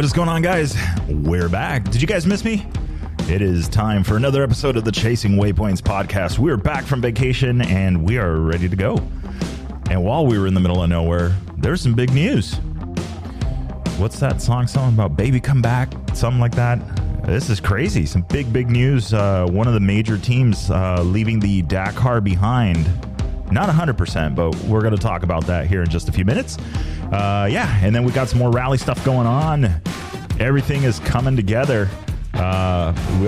What is going on, guys? We're back. Did you guys miss me? It is time for another episode of the Chasing Waypoints podcast. We're back from vacation and we are ready to go. And while we were in the middle of nowhere, there's some big news. What's that song about? Baby Come Back? Something like that. This is crazy. Some big news. One of the major teams leaving the Dakar behind. Not 100%, but we're going to talk about that here in just a few minutes. And then we got some more rally stuff going on. Everything is coming together. We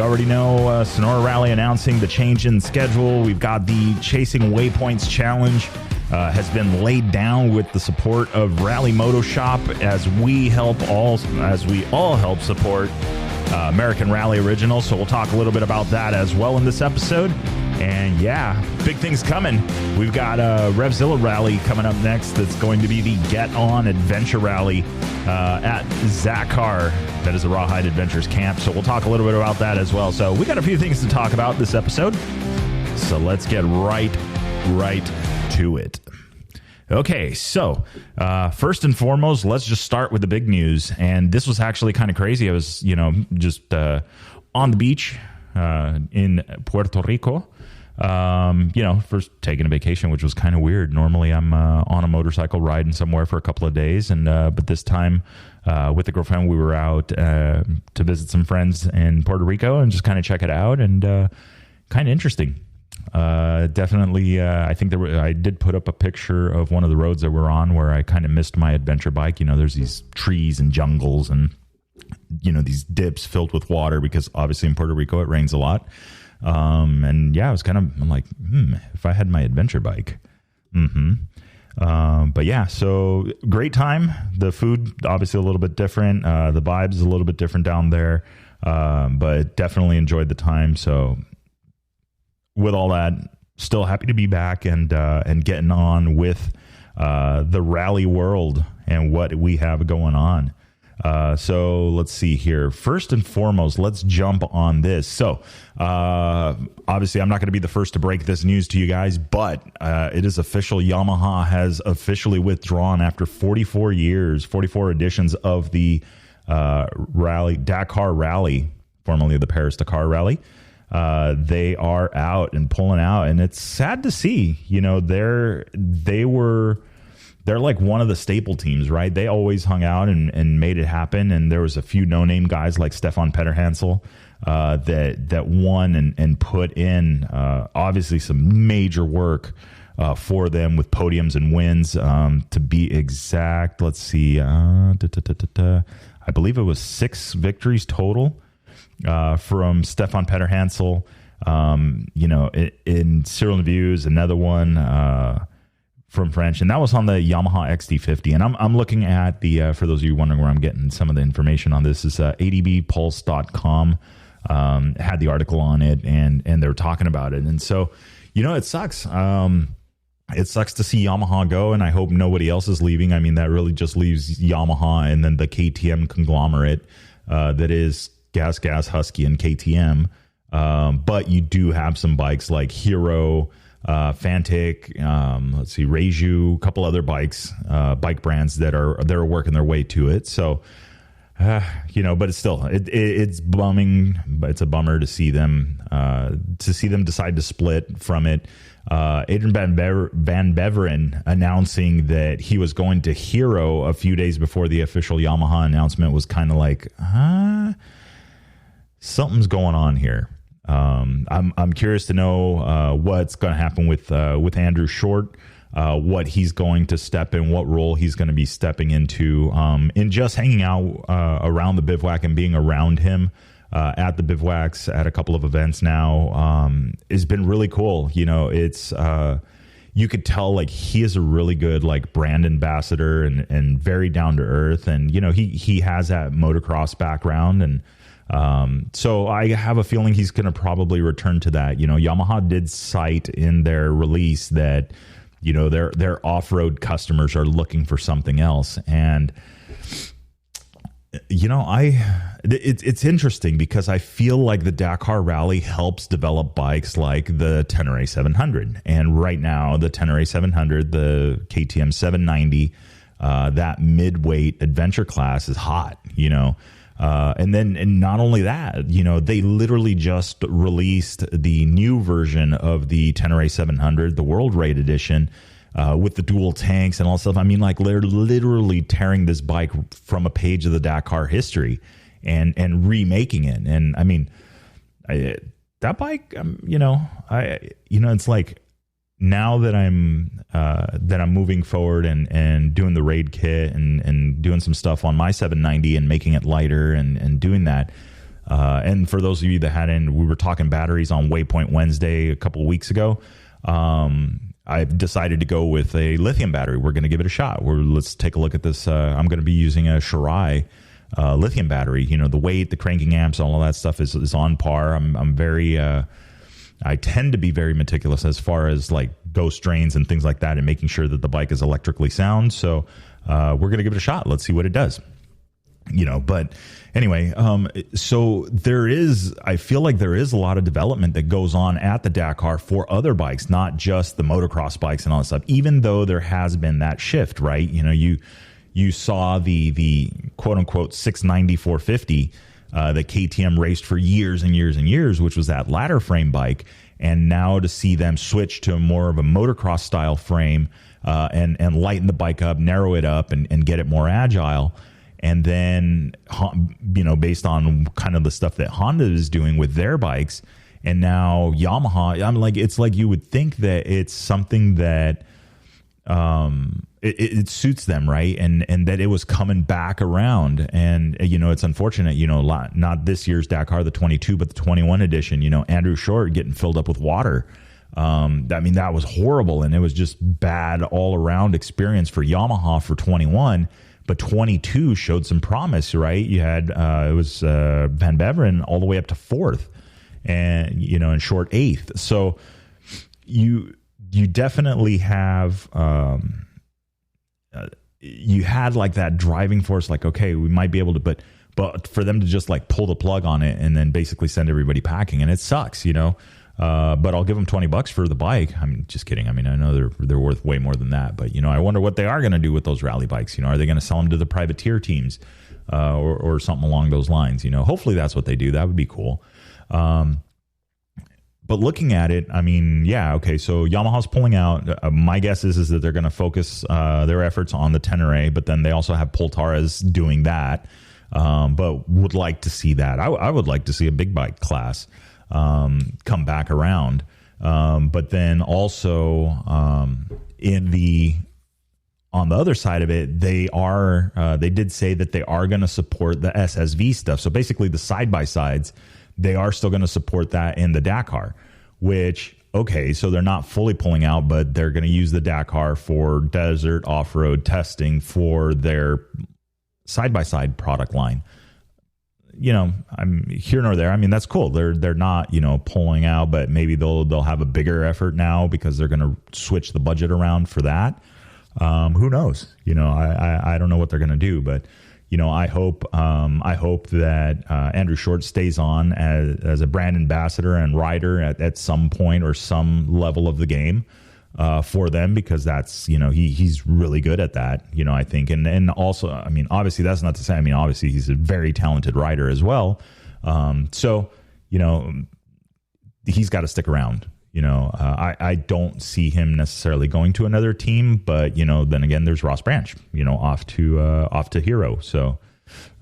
already know Sonora Rally announcing the change in schedule. We've got the Chasing Waypoints Challenge has been laid down with the support of Rally Moto Shop as we all help support American Rally Original. So we'll talk a little bit about that as well in this episode. And yeah, big things coming. We've got Revzilla Rally coming up next. That's going to be the Get On Adventure Rally at Zakar. That is the Rawhide Adventures Camp. So we'll talk a little bit about that as well. So we got a few things to talk about this episode. So let's get right to it. Okay, so first and foremost, let's just start with the big news. And this was actually kind of crazy. I was, just on the beach in Puerto Rico. First taking a vacation, which was kind of weird. Normally I'm on a motorcycle riding somewhere for a couple of days. But this time with the girlfriend, we were out to visit some friends in Puerto Rico and just kind of check it out, and kind of interesting. Definitely. I think I did put up a picture of one of the roads that we're on where I kind of missed my adventure bike. There's these trees and jungles and, these dips filled with water because obviously in Puerto Rico it rains a lot. I'm like, if I had my adventure bike. But yeah, so great time. The food, obviously a little bit different. The vibes a little bit different down there. But definitely enjoyed the time. So with all that, still happy to be back and getting on with, the rally world and what we have going on. So let's see here. First and foremost, let's jump on this. So, obviously I'm not going to be the first to break this news to you guys, but, it is official. Yamaha has officially withdrawn after 44 years, 44 editions of the, Dakar Rally, formerly the Paris-Dakar Rally. They are out and pulling out, and it's sad to see. They're like one of the staple teams, right? They always hung out and made it happen. And there was a few no-name guys like Stefan Petterhansel that won and put in obviously some major work for them with podiums and wins. To be exact, let's see, I believe it was 6 victories total from Stefan Petterhansel. In Cyril Nevius, another one from French, and that was on the Yamaha XD50. And I'm looking at the, for those of you wondering where I'm getting some of the information on this, is adbpulse.com had the article on it, and they were talking about it. And so, it sucks. It sucks to see Yamaha go, and I hope nobody else is leaving. I mean, that really just leaves Yamaha and then the KTM conglomerate that is Gas, Husky, and KTM. But you do have some bikes like Hero, Fantic, let's see, Reiju, a couple other bike brands that are working their way to it. So, but it's still, it's bumming, but it's a bummer to see them decide to split from it. Adrian Van Beveren announcing that he was going to Hero a few days before the official Yamaha announcement was kind of like, something's going on here. I'm curious to know what's going to happen with Andrew Short, what he's going to step in, what role he's going to be stepping into, in just hanging out around the bivouac and being around him at the bivouacs at a couple of events now has been really cool. It's you could tell like he is a really good like brand ambassador and very down to earth, and he has that motocross background, and so I have a feeling he's going to probably return to that. Yamaha did cite in their release that, their off-road customers are looking for something else. And, it's interesting because I feel like the Dakar Rally helps develop bikes like the Tenere 700. And right now, the Tenere 700, the KTM 790, that mid-weight adventure class is hot. And not only that, they literally just released the new version of the Tenere 700, the World Raid Edition, with the dual tanks and all stuff. I mean, like, they're literally tearing this bike from a page of the Dakar history and remaking it. And I mean, that bike, it's like, now that I'm moving forward and doing the raid kit and doing some stuff on my 790 and making it lighter and doing that. And for those of you that hadn't, we were talking batteries on Waypoint Wednesday a couple of weeks ago. I've decided to go with a lithium battery. We're going to give it a shot. Let's take a look at this. I'm going to be using a Shirai lithium battery. The weight, the cranking amps, all of that stuff is on par. I'm very I tend to be very meticulous as far as like ghost drains and things like that and making sure that the bike is electrically sound. So we're going to give it a shot. Let's see what it does. But anyway, so I feel like there is a lot of development that goes on at the Dakar for other bikes, not just the motocross bikes and all that stuff, even though there has been that shift, right? You saw the quote unquote 690 450 that KTM raced for years and years and years, which was that ladder frame bike. And now to see them switch to more of a motocross style frame and lighten the bike up, narrow it up and get it more agile. And then, based on kind of the stuff that Honda is doing with their bikes, and now Yamaha, it's like you would think that it's something that it suits them, right? And that it was coming back around. And, it's unfortunate, not this year's Dakar, the 22, but the 21 edition, Andrew Short getting filled up with water. That was horrible. And it was just bad all around experience for Yamaha for 21. But 22 showed some promise, right? You had it was Van Beveren all the way up to 4th, and and Short 8th. So you definitely have you had like that driving force, like, okay, we might be able to, but for them to just like pull the plug on it and then basically send everybody packing, and it sucks, But I'll give them $20 for the bike. I'm just kidding. I mean, I know they're worth way more than that, but I wonder what they are going to do with those rally bikes. Are they going to sell them to the privateer teams or something along those lines? Hopefully that's what they do. That would be cool. But looking at it, I mean, yeah, okay. So Yamaha's pulling out. My guess is that they're going to focus their efforts on the Tenere, but then they also have Poltaras doing that. But would like to see that. I would like to see a big bike class come back around. But then also on the other side of it, they did say that they are going to support the SSV stuff. So basically the side-by-sides, they are still going to support that in the Dakar, which, okay, so they're not fully pulling out, but they're going to use the Dakar for desert off-road testing for their side-by-side product line. I'm here nor there. I mean, that's cool. They're not, pulling out, but maybe they'll have a bigger effort now because they're going to switch the budget around for that. Who knows? I don't know what they're going to do, but I hope that Andrew Short stays on as a brand ambassador and rider at some point or some level of the game for them, because that's, he's really good at that, I think. And also, I mean, obviously that's not to say, I mean, obviously he's a very talented rider as well. So, he's got to stick around. I don't see him necessarily going to another team, but, then again, there's Ross Branch, off to Hero. So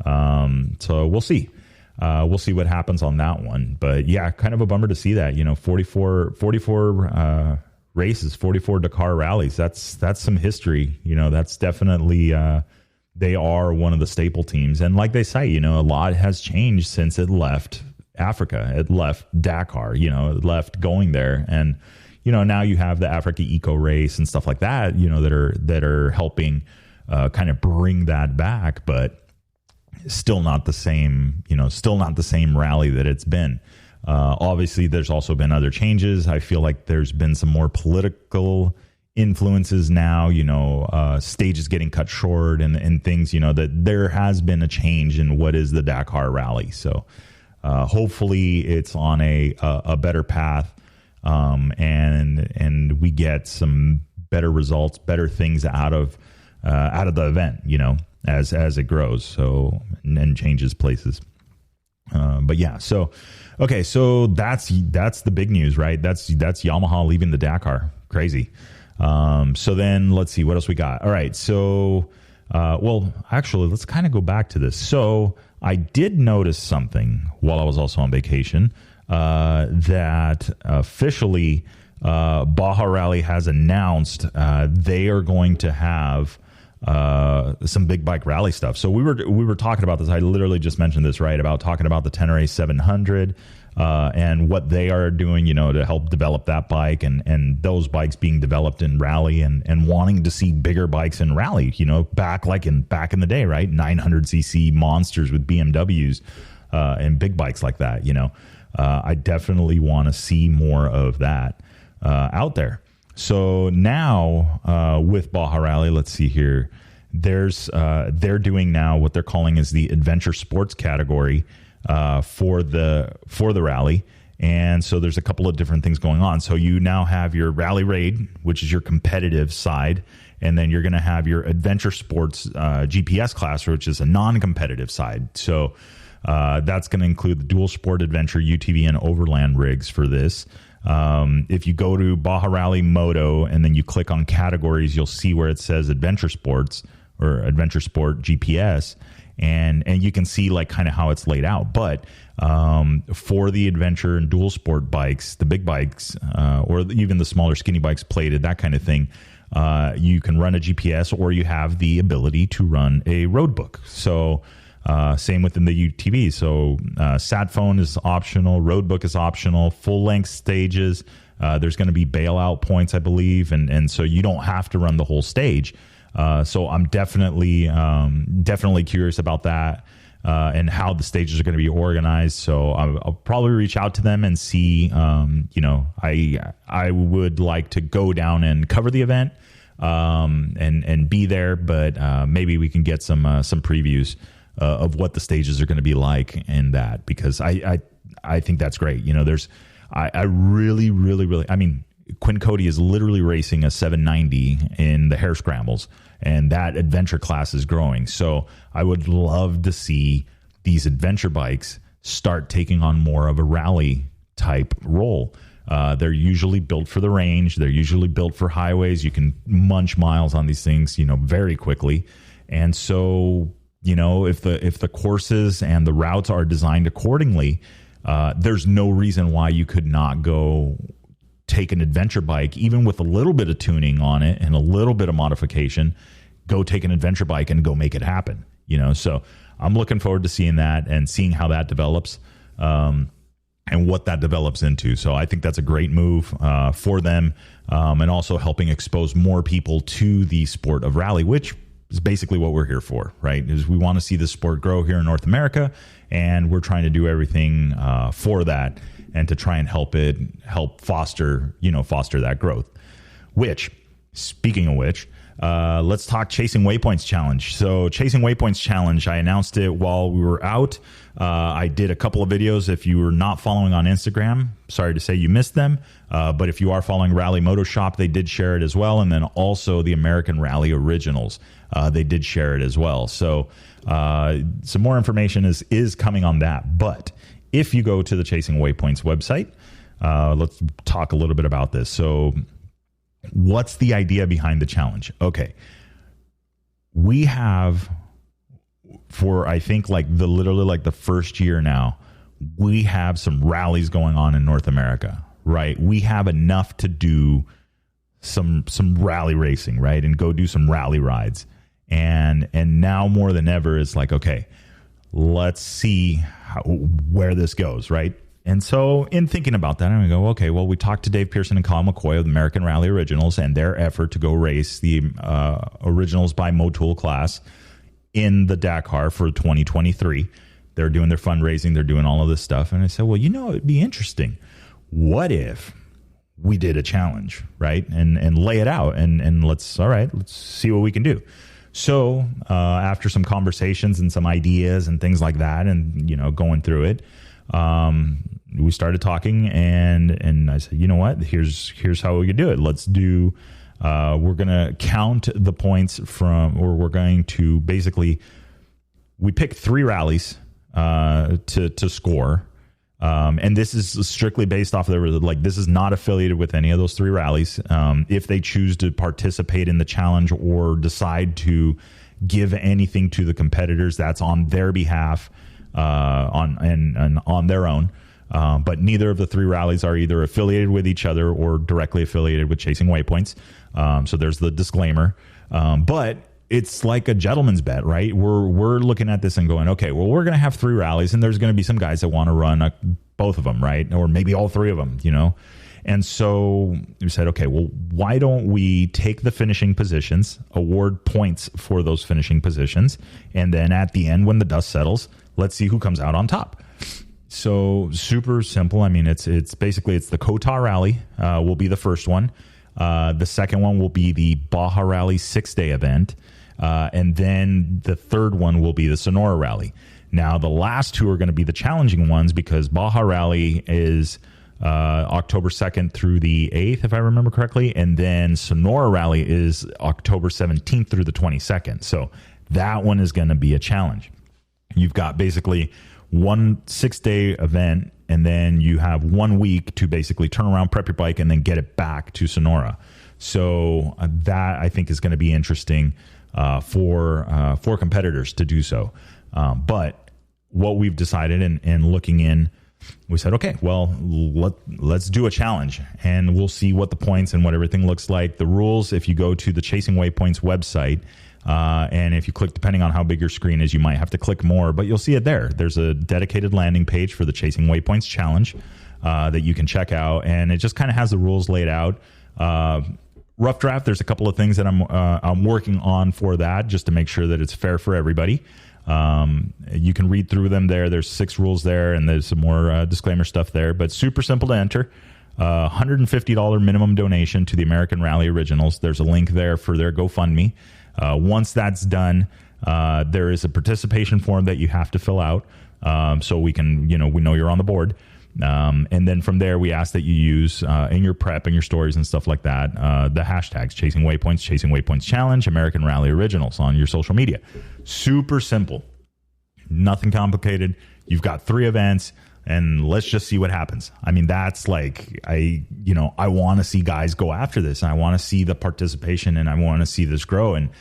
we'll see. We'll see what happens on that one. But yeah, kind of a bummer to see that, 44 races, 44 Dakar rallies. That's some history. That's definitely, they are one of the staple teams. And like they say, a lot has changed since it left Africa. It left Dakar, it left going there. And, now you have the Africa Eco Race and stuff like that, that are helping kind of bring that back, but still not the same, still not the same rally that it's been. Obviously, there's also been other changes. I feel like there's been some more political influences now, stages getting cut short and things, that there has been a change in what is the Dakar rally. So hopefully it's on a better path, and we get some better results, better things out of out of the event, as it grows. So, and changes places. But yeah, so okay, so that's the big news, right? That's Yamaha leaving the Dakar. Crazy. So then let's see what else we got. All right, so well, actually, let's kind of go back to this. So I did notice something while I was also on vacation, that officially Baja Rally has announced they are going to have some big bike rally stuff. So we were talking about this. I literally just mentioned this, right? About talking about the Tenere 700 and what they are doing, to help develop that bike and those bikes being developed in rally and wanting to see bigger bikes in rally, back in the day, right? 900cc monsters with BMWs and big bikes like that, I definitely want to see more of that out there. So now with Baja Rally, let's see here. They're doing now what they're calling is the adventure sports category for the rally, and so there's a couple of different things going on. So you now have your rally raid, which is your competitive side, and then you're going to have your adventure sports GPS class, which is a non-competitive side. So that's going to include the dual sport adventure, UTV, and overland rigs for this. If you go to Baja Rally Moto and then you click on categories, you'll see where it says adventure sports or adventure sport GPS, and you can see like kind of how it's laid out. But for the adventure and dual sport bikes, the big bikes, or even the smaller skinny bikes, plated, that kind of thing, you can run a GPS, or you have the ability to run a road book. So same within the UTV. So sat phone is optional, roadbook is optional, full length stages. There's going to be bailout points, I believe, and so you don't have to run the whole stage. So I'm definitely curious about that and how the stages are going to be organized. So I'll probably reach out to them and see. I would like to go down and cover the event and be there, but maybe we can get some previews of what the stages are going to be like in that, because I think that's great. I really, I mean, Quinn Cody is literally racing a 790 in the hare scrambles, and that adventure class is growing. So I would love to see these adventure bikes start taking on more of a rally type role. They're usually built for the range. They're usually built for highways. You can munch miles on these things, very quickly. And so, if the courses and the routes are designed accordingly, there's no reason why you could not go take an adventure bike, even with a little bit of tuning on it and a little bit of modification, go take an adventure bike and go make it happen. So I'm looking forward to seeing that and seeing how that develops, and what that develops into. So I think that's a great move for them, and also helping expose more people to the sport of rally, which is basically what we're here for, right? Is we want to see this sport grow here in North America, and we're trying to do everything for that, and to try and help foster that growth. Which, speaking of which, let's talk Chasing Waypoints Challenge. So Chasing Waypoints Challenge, I announced it while we were out. I did a couple of videos. If you were not following on Instagram, sorry to say you missed them. But if you are following Rally Moto Shop, they did share it as well. And then also the American Rally Originals, they did share it as well. So some more information is coming on that. But if you go to the Chasing Waypoints website, let's talk a little bit about this. So what's the idea behind the challenge? Okay. We have, for I think literally the first year now, we have some rallies going on in North America, right? We have enough to do some rally racing, right? And go do some rally rides. And now more than ever, it's like, okay, let's see where this goes, right? And so in thinking about that, I'm going to go, okay, well, we talked to Dave Pearson and Colin McCoy of the American Rally Originals and their effort to go race the Originals by Motul class in the Dakar for 2023. They're doing their fundraising. They're doing all of this stuff. And I said, well, it'd be interesting. What if we did a challenge, right? And lay it out and let's see what we can do. So after some conversations and some ideas and things like that, and, going through it, we started talking, and I said, you know what, here's how we could do it. Let's do We're going to count the points from, or we're going to basically, we pick 3 rallies to score. And this is strictly based off of like, this is not affiliated with any of those 3 rallies. If they choose to participate in the challenge or decide to give anything to the competitors, that's on their behalf, on their own. But neither of the 3 rallies are either affiliated with each other or directly affiliated with Chasing Waypoints. So there's the disclaimer. But it's like a gentleman's bet, right? We're looking at this and going, okay, well, we're going to have 3 rallies, and there's going to be some guys that want to run both of them, right? Or maybe all 3 of them, And so we said, okay, well, why don't we take the finishing positions, award points for those finishing positions, and then at the end, when the dust settles, let's see who comes out on top. So super simple. I mean, it's basically the Kota Rally will be the first one. The second one will be the Baja Rally 6-day event. And then the third one will be the Sonora Rally. Now, the last 2 are going to be the challenging ones because Baja Rally is October 2nd through the 8th, if I remember correctly. And then Sonora Rally is October 17th through the 22nd. So that one is going to be a challenge. You've got basically one 6-day event, and then you have 1 week to basically turn around, prep your bike, and then get it back to Sonora. So that I think is going to be interesting for competitors to do so. But what we've decided and looking in, we said, okay, well, let's do a challenge, and we'll see what the points and what everything looks like. The rules, if you go to the Chasing Waypoints website, and if you click, depending on how big your screen is, you might have to click more, but you'll see it there. There's a dedicated landing page for the Chasing Waypoints challenge that you can check out, and it just kind of has the rules laid out. Rough draft, there's a couple of things that I'm working on for that, just to make sure that it's fair for everybody. You can read through them there. There's 6 rules there, and there's some more disclaimer stuff there, but super simple to enter. $150 minimum donation to the American Rally Originals. There's a link there for their GoFundMe. Once that's done, there is a participation form that you have to fill out. So we can, we know you're on the board. And then from there, we ask that you use in your prep and your stories and stuff like that, the hashtags Chasing Waypoints Challenge, American Rally Originals on your social media. Super simple, nothing complicated. You've got 3 events, and let's just see what happens. I mean, that's like, I want to see guys go after this, and I want to see the participation, and I want to see this grow. And,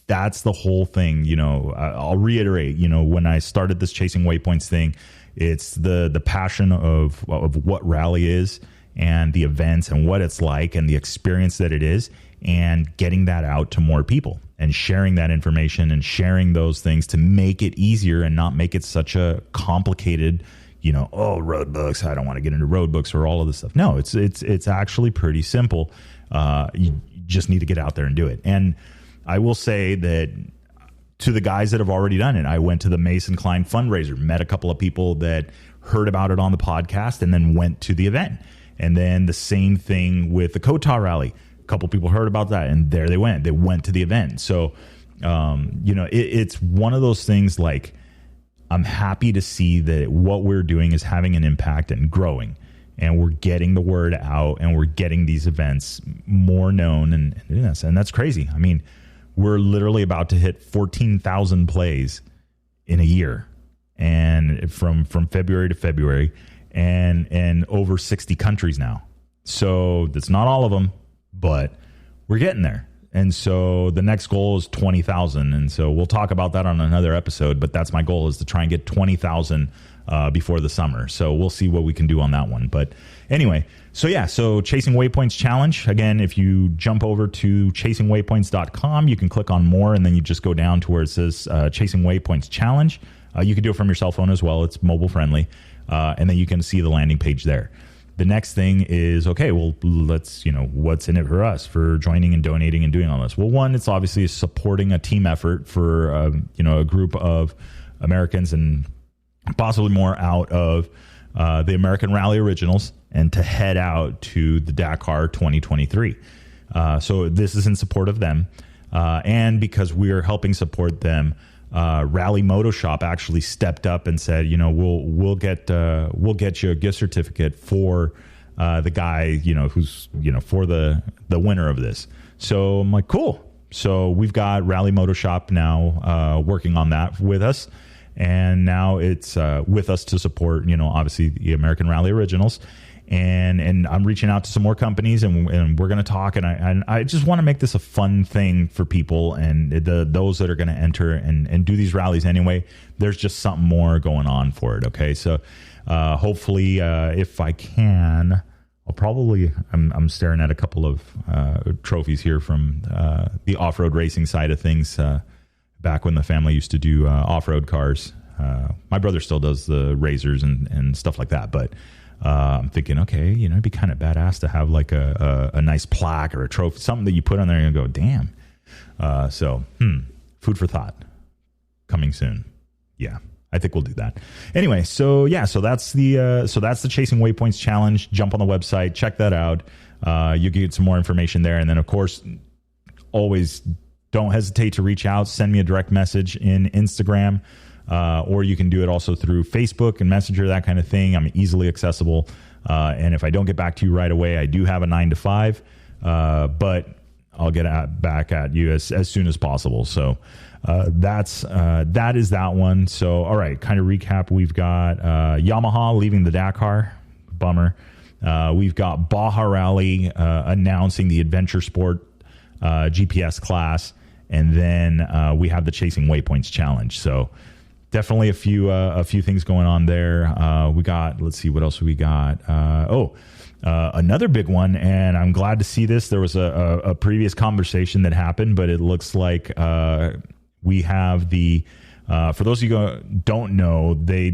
that's the whole thing. I'll reiterate, when I started this Chasing Waypoints thing, it's the passion of what rally is and the events and what it's like and the experience that it is, and getting that out to more people and sharing that information and sharing those things to make it easier and not make it such a complicated, road books. I don't want to get into road books or all of this stuff. No, it's actually pretty simple. You just need to get out there and do it. And I will say that to the guys that have already done it, I went to the Mason Klein fundraiser, met a couple of people that heard about it on the podcast, and then went to the event. And then the same thing with the Kota Rally. A couple people heard about that, and there they went. They went to the event. So, it's one of those things, like, I'm happy to see that what we're doing is having an impact and growing, and we're getting the word out, and we're getting these events more known, and that's crazy. I mean, we're literally about to hit 14,000 plays in a year, and from February to February, and over 60 countries now. So that's not all of them, but we're getting there. And so the next goal is 20,000. And so we'll talk about that on another episode, but that's my goal, is to try and get 20,000 before the summer. So we'll see what we can do on that one. But anyway, so Chasing Waypoints Challenge. Again, if you jump over to chasingwaypoints.com, you can click on more, and then you just go down to where it says Chasing Waypoints Challenge. You can do it from your cell phone as well. It's mobile friendly. And then you can see the landing page there. The next thing is, okay, well, let's, what's in it for us for joining and donating and doing all this? Well, one, it's obviously supporting a team effort for, a group of Americans and possibly more out of the American Rally Originals, and to head out to the Dakar 2023. So this is in support of them. And because we are helping support them, Rally Moto Shop actually stepped up and said, we'll get you a gift certificate for the guy, who's, for the winner of this. So I'm like, cool. So we've got Rally Moto Shop now working on that with us. And now it's with us to support, obviously the American Rally Originals. And I'm reaching out to some more companies, and we're going to talk. And I just want to make this a fun thing for people and those that are going to enter and do these rallies anyway. There's just something more going on for it. Okay, so hopefully, if I can, I'm staring at a couple of trophies here from the off-road racing side of things. Back when the family used to do off-road cars, my brother still does the razors and stuff like that. But I'm thinking, okay, it'd be kind of badass to have like a nice plaque or a trophy, something that you put on there and go, damn. So food for thought coming soon. Yeah, I think we'll do that. Anyway, so that's the Chasing Waypoints challenge. Jump on the website, check that out. You get some more information there, and then of course, always don't hesitate to reach out. Send me a direct message in Instagram, or you can do it also through Facebook and Messenger, that kind of thing. I'm easily accessible, and if I don't get back to you right away, I do have a 9 to 5, but I'll get back at you as soon as possible. So that is that one. So all right, kind of recap. We've got Yamaha leaving the Dakar. Bummer. We've got Baja Rally announcing the Adventure Sport GPS class. And then we have the Chasing Waypoints challenge. So definitely a few things going on there. We got, let's see, what else we got? Another big one, and I'm glad to see this. There was a previous conversation that happened, but it looks like we have the, for those of you who don't know, they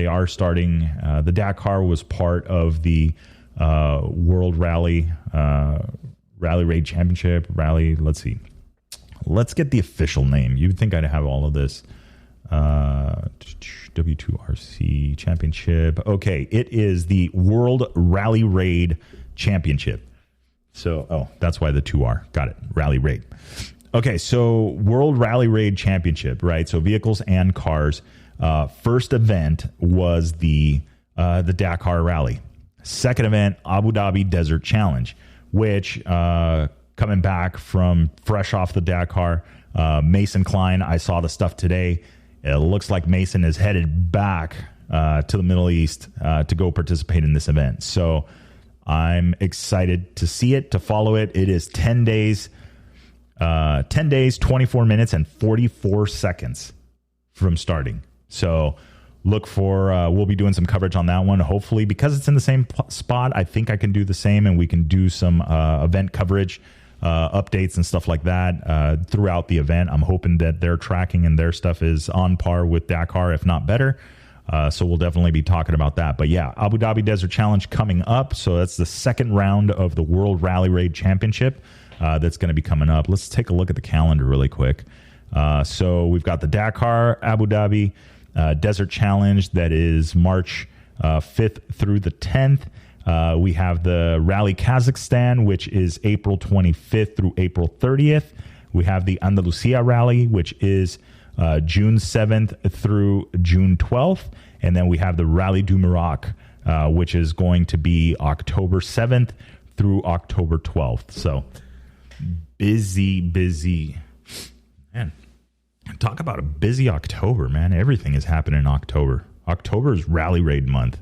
are starting, the Dakar was part of the World Rally Raid Championship. Let's see. Let's get the official name. You'd think I'd have all of this. W2RC Championship. Okay, it is the World Rally Raid Championship. So, that's why the 2R. Got it. Rally Raid. Okay, so World Rally Raid Championship, right? So vehicles and cars. First event was the Dakar Rally. Second event, Abu Dhabi Desert Challenge, which coming back from fresh off the Dakar, Mason Klein, I saw the stuff today. It looks like Mason is headed back to the Middle East to go participate in this event. So I'm excited to see it, to follow it. It is 10 days, 24 minutes, and 44 seconds from starting. So look for, we'll be doing some coverage on that one. Hopefully, because it's in the same spot, I think I can do the same, and we can do some event coverage, updates and stuff like that throughout the event. I'm hoping that their tracking and their stuff is on par with Dakar, if not better. So we'll definitely be talking about that. But yeah, Abu Dhabi Desert Challenge coming up. So that's the second round of the World Rally Raid Championship that's going to be coming up. Let's take a look at the calendar really quick. So we've got the Dakar, Abu Dhabi Desert Challenge. That is March 5th through the 10th. We have the Rally Kazakhstan, which is April 25th through April 30th. We have the Andalusia Rally, which is June 7th through June 12th. And then we have the Rally du Maroc, which is going to be October 7th through October 12th. So busy. Man, talk about a busy October, man. Everything is happening in October. October is Rally Raid month.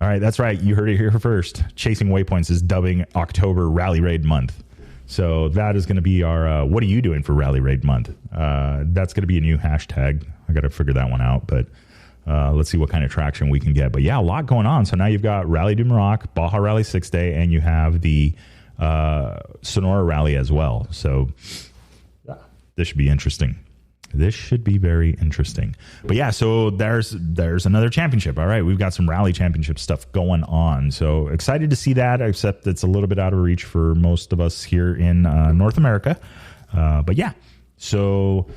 All right, that's right. You heard it here first. Chasing Waypoints is dubbing October Rally Raid month. So that is going to be our, what are you doing for Rally Raid month? That's going to be a new hashtag. I got to figure that one out, but let's see what kind of traction we can get. But yeah, a lot going on. So now you've got Rally du Maroc, Baja Rally 6-Day, and you have the Sonora Rally as well. So this should be interesting. This should be very interesting. But yeah, so there's another championship. All right, we've got some rally championship stuff going on. So excited to see that, except it's a little bit out of reach for most of us here in North America. But yeah, so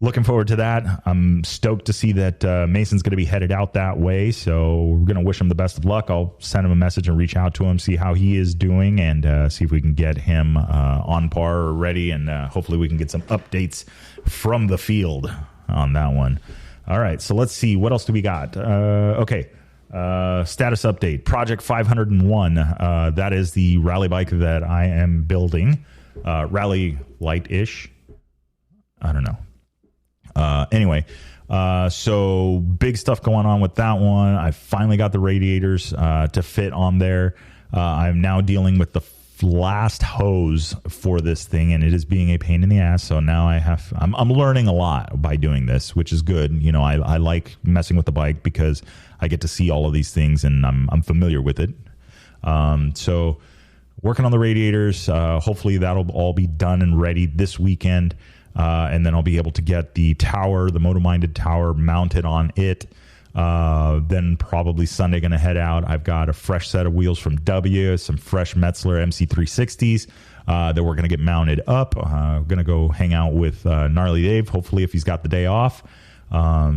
looking forward to that. I'm stoked to see that Mason's going to be headed out that way. So we're going to wish him the best of luck. I'll send him a message and reach out to him, see how he is doing, and see if we can get him on par or ready. And hopefully we can get some updates from the field on that one. All right, so let's see. What else do we got? Okay, Status update, Project 501. That is the rally bike that I am building. Rally light-ish. I don't know. Anyway, so big stuff going on with that one. I finally got the radiators to fit on there. I'm now dealing with the last hose for this thing, and it is being a pain in the ass. So now I'm learning a lot by doing this, which is good. You know, I like messing with the bike because I get to see all of these things, and I'm familiar with it. So working on the radiators. Hopefully that'll all be done and ready this weekend. And then I'll be able to get the tower, the motor-minded tower, mounted on it. Then probably Sunday going to head out. I've got a fresh set of wheels from W, some fresh Metzler MC360s that we're going to get mounted up. Going to go hang out with Gnarly Dave, hopefully, if he's got the day off.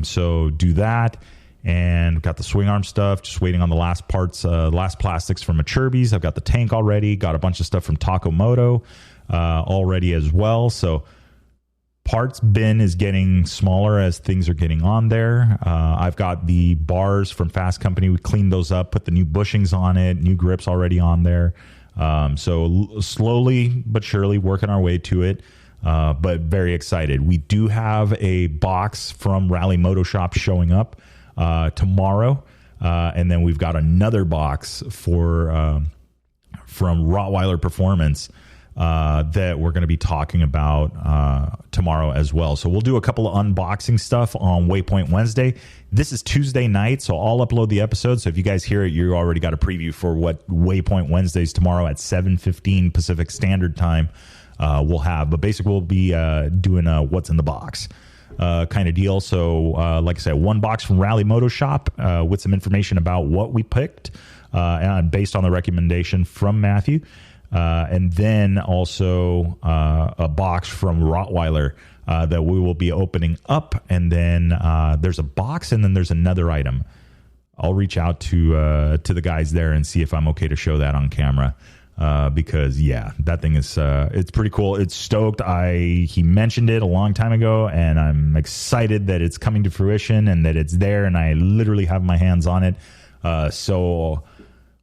So do that. And got the swing arm stuff, just waiting on the last parts, last plastics from Maturbies. I've got the tank already. Got a bunch of stuff from Takamoto already as well. So parts bin is getting smaller as things are getting on there. I've got the bars from Fast Company. We cleaned those up, put the new bushings on it, new grips already on there. So slowly but surely working our way to it, but very excited. We do have a box from Rally Moto Shop showing up tomorrow. And then we've got another box from Rottweiler Performance that we're going to be talking about tomorrow as well. So we'll do a couple of unboxing stuff on Waypoint Wednesday. This is Tuesday night, so I'll upload the episode. So if you guys hear it, you already got a preview for what Waypoint Wednesdays tomorrow at 7:15 Pacific Standard Time we'll have. But basically, we'll be doing a what's in the box kind of deal. So like I said, one box from Rally Moto Shop with some information about what we picked and based on the recommendation from Matthew. And then also a box from Rottweiler that we will be opening up. And then there's a box, and then there's another item. I'll reach out to the guys there and see if I'm okay to show that on camera. Because yeah, that thing is it's pretty cool. It's stoked. He mentioned it a long time ago, and I'm excited that it's coming to fruition and that it's there, and I literally have my hands on it. So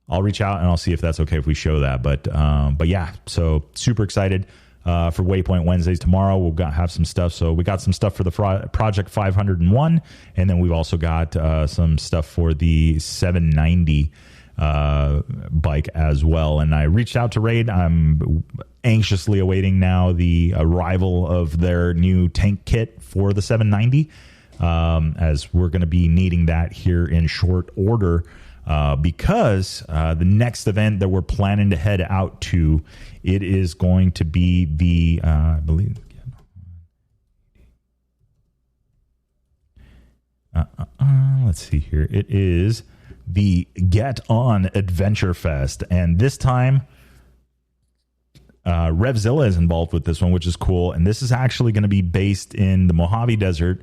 I'll reach out and I'll see if that's okay if we show that. But yeah, so super excited for Waypoint Wednesdays tomorrow. We'll have some stuff. So we got some stuff for the Project 501, and then we've also got some stuff for the 790 bike as well. And I reached out to Raid. I'm anxiously awaiting now the arrival of their new tank kit for the 790, as we're going to be needing that here in short order. Because the next event that we're planning to head out to, it is going to be the, I believe, let's see here. It is the Get On Adventure Fest, and this time, Revzilla is involved with this one, which is cool. And this is actually going to be based in the Mojave Desert.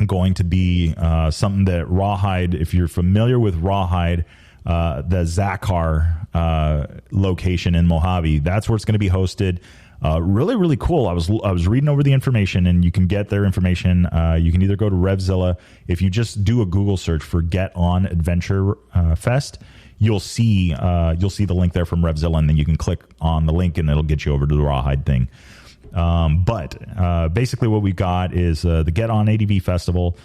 Going to be something that Rawhide, if you're familiar with Rawhide, the Zakar location in Mojave, that's where it's going to be hosted. Really, really cool. I was reading over the information, and you can get their information. You can either go to Revzilla. If you just do a Google search for Get On Adventure Fest, you'll see the link there from Revzilla, and then you can click on the link, and it'll get you over to the Rawhide thing. But basically what we got is the Get On ADV Festival.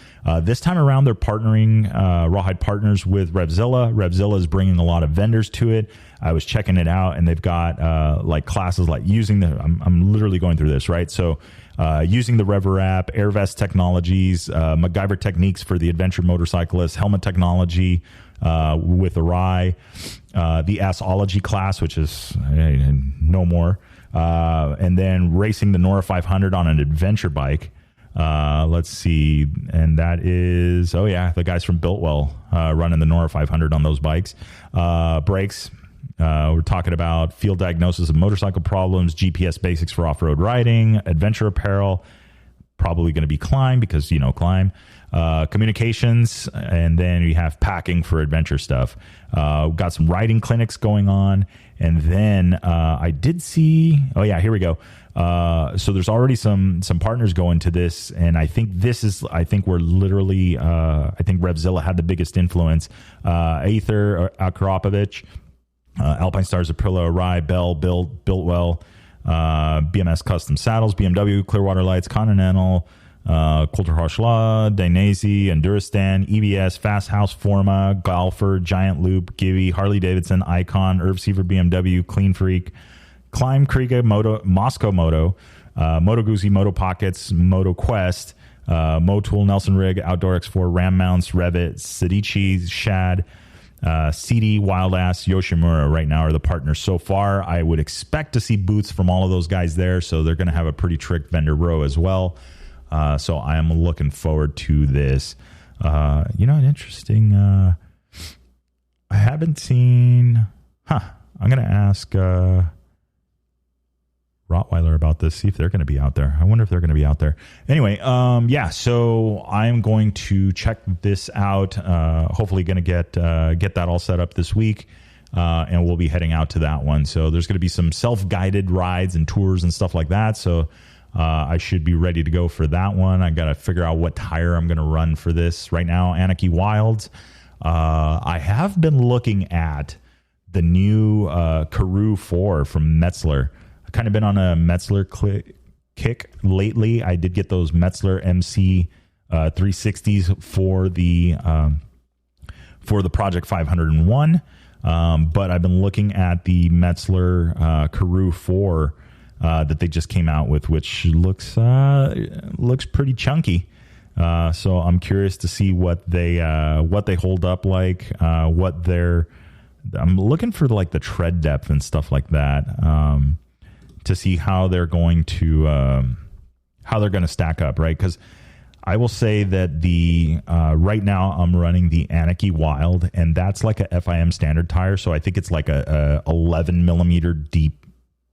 This time around, they're partnering, Rawhide partners with Revzilla. Revzilla is bringing a lot of vendors to it. I was checking it out, and they've got like classes like using the, I'm literally going through this, right? So using the Rever.app, Airvest Technologies, MacGyver Techniques for the adventure motorcyclist, helmet technology with the Rye, the Assology class, which is no more. And then racing the Nora 500 on an adventure bike. Let's see. And that is, the guys from Biltwell running the Nora 500 on those bikes. Brakes. We're talking about field diagnosis of motorcycle problems, GPS basics for off-road riding, adventure apparel, probably going to be climb because, climb, communications, and then you have packing for adventure stuff. Got some riding clinics going on. And then I did see, here we go. So there's already some partners going to this. And I think we're literally, I think Revzilla had the biggest influence. Aether, Akropovich, Alpine Stars, Aprilia, Rye, Bell, Biltwell, BMS Custom Saddles, BMW, Clearwater Lights, Continental, Coulter Hochla, Dainese, Enduristan, EBS, Fast House, Forma, Golfer, Giant Loop, Gibby, Harley Davidson, Icon, Earthsiever, BMW, Clean Freak, Climb, Kriega, Moscow Moto, Moto Guzzi, Moto Pockets, Moto Quest, Motool, Nelson Rig, Outdoor X4, Ram Mounts, Revit, Sedici, Shad, CD, Wild Ass, Yoshimura right now are the partners so far. I would expect to see booths from all of those guys there, so they're going to have a pretty trick vendor row as well. So I am looking forward to this. An interesting... I haven't seen... I'm going to ask Rottweiler about this, see if they're going to be out there. I wonder if they're going to be out there. Anyway, so I'm going to check this out. Hopefully going to get that all set up this week. And we'll be heading out to that one. So there's going to be some self-guided rides and tours and stuff like that. So I should be ready to go for that one. I got to figure out what tire I'm going to run for this. Right now, Anarchy Wilds. I have been looking at the new Karoo 4 from Metzler. I've kind of been on a Metzler kick lately. I did get those Metzler MC 360s for the Project 501. But I've been looking at the Metzler Karoo 4 that they just came out with, which looks pretty chunky. So I'm curious to see what they hold up like. I'm looking for like the tread depth and stuff like that to see how they're going to stack up, right? Because I will say that the right now I'm running the Anarchy Wild, and that's like a FIM standard tire, so I think it's like a 11 millimeter deep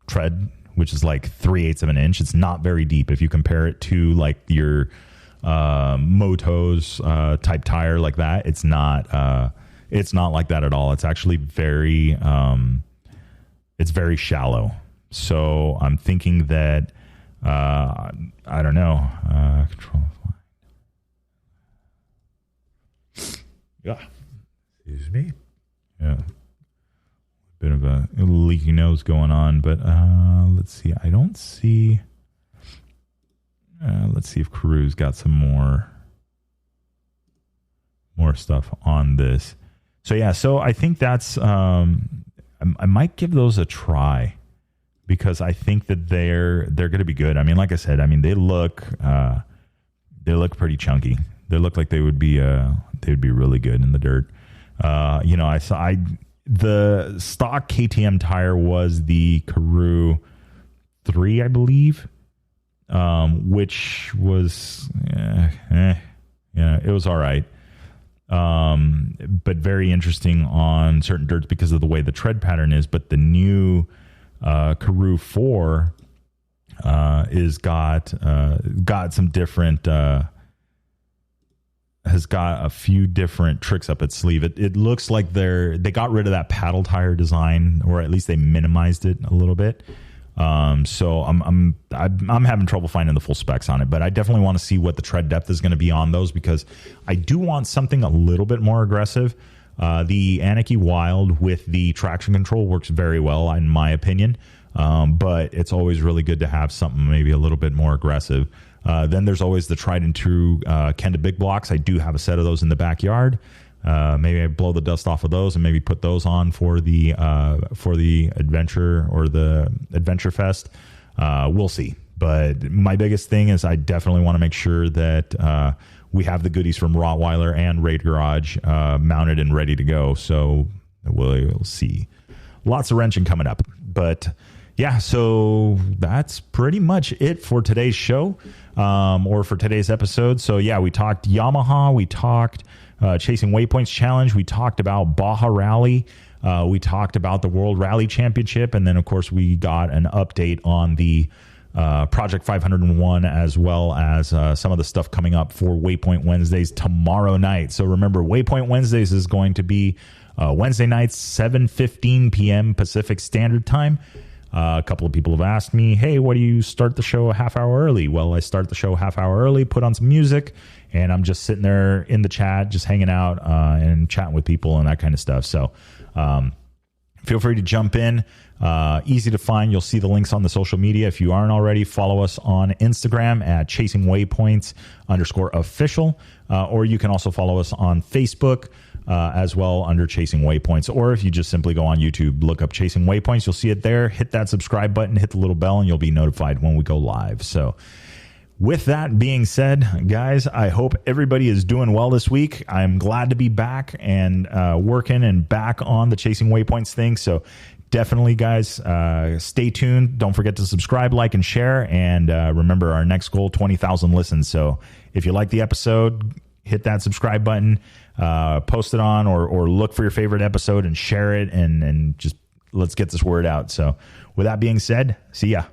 tread, which is like 3/8 of an inch. It's not very deep if you compare it to like your Motos type tire like that. It's not like that at all. It's actually very shallow. So I'm thinking that I don't know. Control. Yeah. Excuse me. Yeah. Bit of a leaky nose going on, but let's see. I don't see. Let's see if Karoo's got some more stuff on this. So yeah, so I think that's. I might give those a try because I think that they're going to be good. I mean, like I said, they look pretty chunky. They look like they would be really good in the dirt. The stock KTM tire was the Karoo 3, I believe, which was it was all right, but very interesting on certain dirts because of the way the tread pattern is. But the new Karoo 4 is got some different. Has got a few different tricks up its sleeve. It looks like they got rid of that paddle tire design, or at least they minimized it a little bit. So I'm having trouble finding the full specs on it, but I definitely want to see what the tread depth is going to be on those because I do want something a little bit more aggressive. The Anarchy Wild with the traction control works very well, in my opinion. But it's always really good to have something maybe a little bit more aggressive. Then there's always the tried and true Kenda Big Blocks. I do have a set of those in the backyard. Maybe I blow the dust off of those and maybe put those on for the adventure or the Adventure Fest. We'll see. But my biggest thing is I definitely want to make sure that we have the goodies from Rottweiler and Raid Garage mounted and ready to go. So we'll see. Lots of wrenching coming up. But yeah, so that's pretty much it for today's show, or for today's episode. So yeah, we talked Yamaha, we talked Chasing Waypoints Challenge, we talked about Baja Rally, we talked about the World Rally Championship, and then of course we got an update on the Project 501, as well as some of the stuff coming up for Waypoint Wednesdays tomorrow night. So remember, Waypoint Wednesdays is going to be Wednesday nights, 7:15 p.m. Pacific Standard Time. A couple of people have asked me, hey, why do you start the show a half hour early? Well, I start the show a half hour early, put on some music, and I'm just sitting there in the chat, just hanging out and chatting with people and that kind of stuff. So feel free to jump in. Easy to find. You'll see the links on the social media. If you aren't already, follow us on Instagram at Chasing Waypoints _official. Or you can also follow us on Facebook as well under Chasing Waypoints. Or if you just simply go on YouTube, look up Chasing Waypoints, you'll see it there. Hit that subscribe button, hit the little bell, and you'll be notified when we go live. So with that being said, guys, I hope everybody is doing well this week. I'm glad to be back and working and back on the Chasing Waypoints thing. So definitely, guys, stay tuned. Don't forget to subscribe, like, and share. And remember, our next goal, 20,000 listens. So if you like the episode, hit that subscribe button, post it on, or look for your favorite episode and share it. And just let's get this word out. So with that being said, see ya.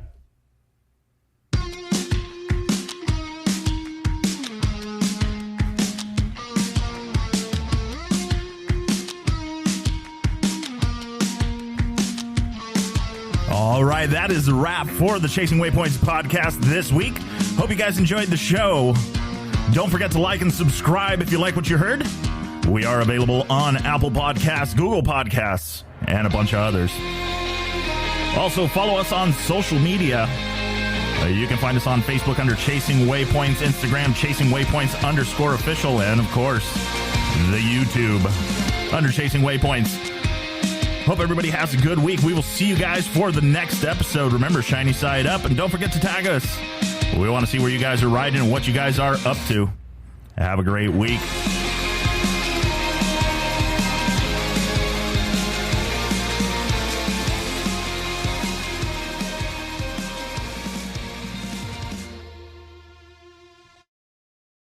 All right, that is the wrap for the Chasing Waypoints podcast this week. Hope you guys enjoyed the show. Don't forget to like and subscribe if you like what you heard. We are available on Apple Podcasts, Google Podcasts, and a bunch of others. Also, follow us on social media. You can find us on Facebook under Chasing Waypoints, Instagram Chasing Waypoints _official, and of course, the YouTube under Chasing Waypoints. Hope everybody has a good week. We will see you guys for the next episode. Remember, shiny side up, and don't forget to tag us. We want to see where you guys are riding and what you guys are up to. Have a great week.